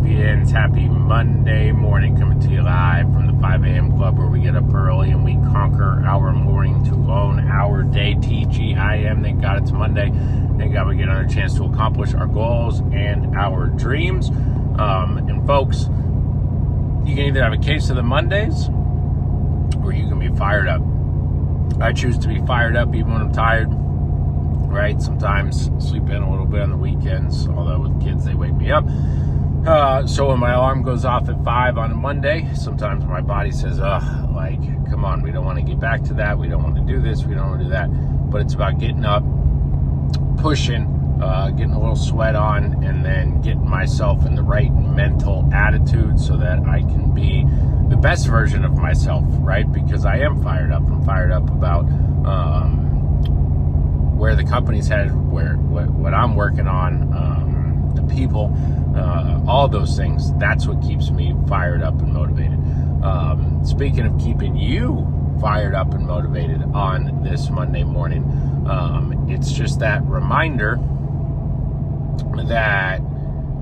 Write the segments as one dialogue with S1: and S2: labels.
S1: champions. Happy Monday morning, coming to you live from the 5 a.m. club, where we get up early and we conquer our morning to own our day. TGIM. Thank God it's Monday. Thank God we get another chance to accomplish our goals and our dreams. And folks, you can either have a case of the Mondays or you can be fired up. I choose to be fired up even when I'm tired, right? Sometimes sleep in a little bit on the weekends, although with kids they wake me up. So when my alarm goes off at 5 on a Monday, sometimes my body says, come on, we don't want to get back to that. We don't want to do this. We don't want to do that. But it's about getting up, pushing, getting a little sweat on, and then getting myself in the right mental attitude so that I can be the best version of myself, right? Because I am fired up. I'm fired up about where the company's headed, what I'm working on, the people, all those things. That's what keeps me fired up and motivated. Speaking of keeping you fired up and motivated on this Monday morning, it's just that reminder that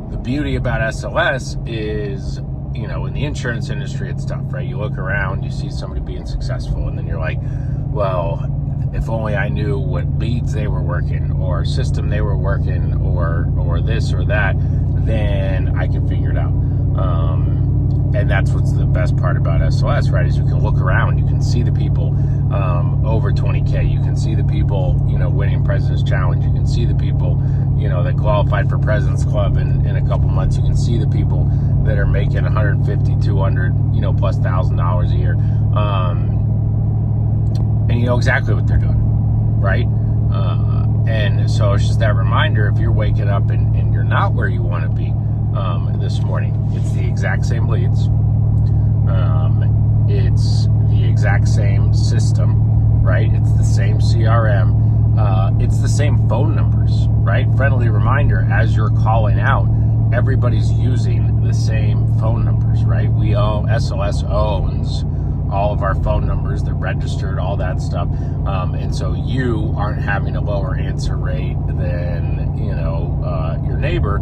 S1: the beauty about SLS is, in the insurance industry, it's tough, right? You look around, you see somebody being successful, and then you're like, well, if only I knew what leads they were working or system they were working or this or that, then I can figure it out. And that's what's the best part about SLS, right? Is you can look around, you can see the people over 20K, you can see the people, winning President's Challenge, you can see the people, that qualified for President's Club in a couple months, you can see the people that are making 150, 200, plus $1,000 a year. And you know exactly what they're doing, right? And so it's just that reminder, if you're waking up and you're not where you want to be this morning, it's the exact same leads. It's the exact same system, right? It's the same CRM. It's the same phone numbers, right? Friendly reminder, as you're calling out, everybody's using the same phone numbers, right? SLS owns all of our phone numbers. They're registered, all that stuff. And so you aren't having a lower answer rate than, your neighbor.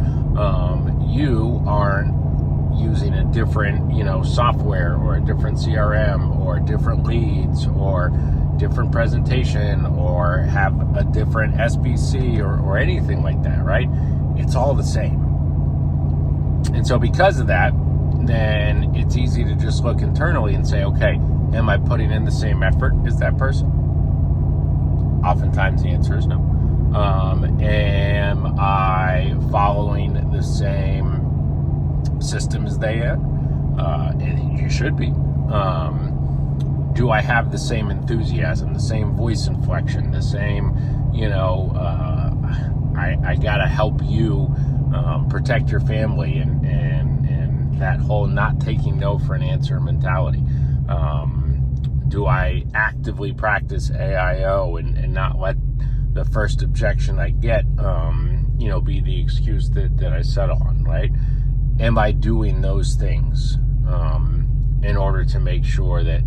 S1: You aren't using a different, software or a different CRM or different leads or different presentation or have a different SBC or anything like that, right? It's all the same. And so because of that, then it's easy to just look internally and say, okay, am I putting in the same effort as that person? Oftentimes the answer is no. Am I following the same system as they have? And you should be. Do I have the same enthusiasm, the same voice inflection, the same, I gotta help you protect your family and that whole not taking no for an answer mentality. Do I actively practice AIO and not let the first objection I get, be the excuse that I settle on, right? Am I doing those things in order to make sure that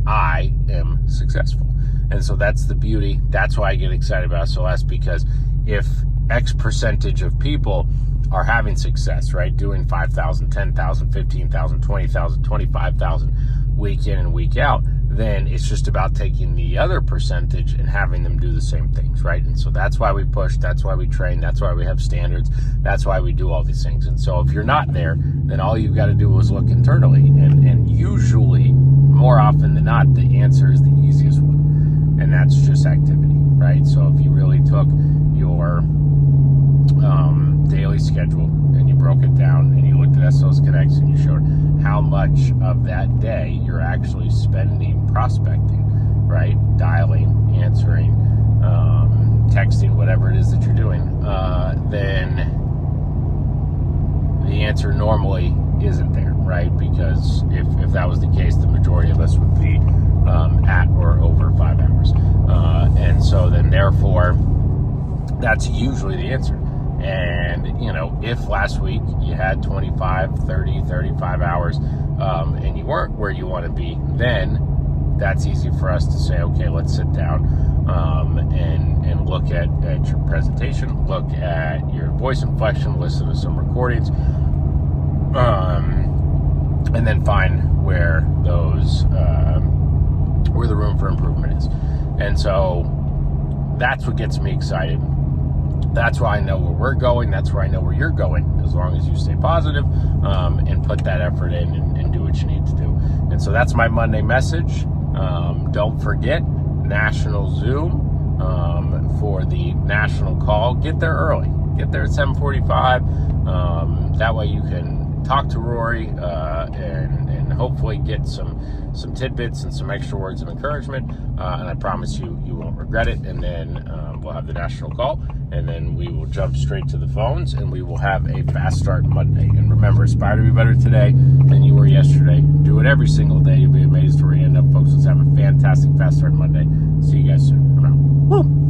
S1: I am successful? And so that's the beauty. That's why I get excited about SLS, because if X percentage of people are having success, right, doing 5,000, 10,000, 15,000, 20,000, 25,000 week in and week out, then it's just about taking the other percentage and having them do the same things, right? And so that's why we push, that's why we train, that's why we have standards, that's why we do all these things. And so if you're not there, then all you've got to do is look internally. And usually, more often than not, the answer is the easiest one, and that's just activity, right? So if you really took your daily schedule and you broke it down and you looked at SLS Connects and you showed how much of that day you're actually spending prospecting, right? Dialing, answering, texting, whatever it is that you're doing, then the answer normally isn't there, right? Because if that was the case, the majority of us would be at or over 5 hours. And so then therefore, that's usually the answer. And, if last week you had 25, 30, 35 hours and you weren't where you want to be, then that's easy for us to say, okay, let's sit down and look at your presentation, look at your voice inflection, listen to some recordings, and then find where those where the room for improvement is. And so that's what gets me excited. That's why I know where we're going. That's where I know where you're going, as long as you stay positive, and put that effort in and do what you need to do. And so that's my Monday message. Don't forget, National Zoom for the national call. Get there early. Get there at 7:45. That way you can talk to Rory and hopefully get some tidbits and some extra words of encouragement. And I promise you won't regret it. And then we'll have the national call, and then we will jump straight to the phones, and we will have a Fast Start Monday. And remember, aspire to be better today than you were yesterday. Do it every single day. You'll be amazed where you end up, folks. Let's have a fantastic Fast Start Monday. See you guys soon. I'm out. Woo!